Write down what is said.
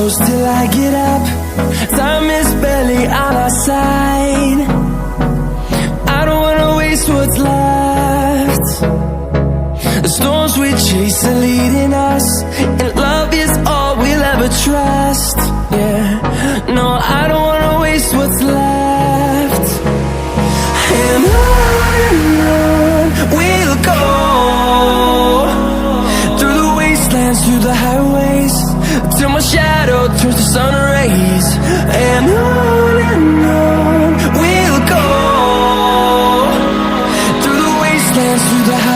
close till I get up. Time is barely on our side. I don't wanna waste what's left. The storms we chase are leading us, and love is all we'll ever trust. Yeah, no, I don't wanna waste what's left. And on we'll go, through the wastelands, through the highways, till my shadow turns to sun rays. And on we'll go, through the wastelands, through the highways.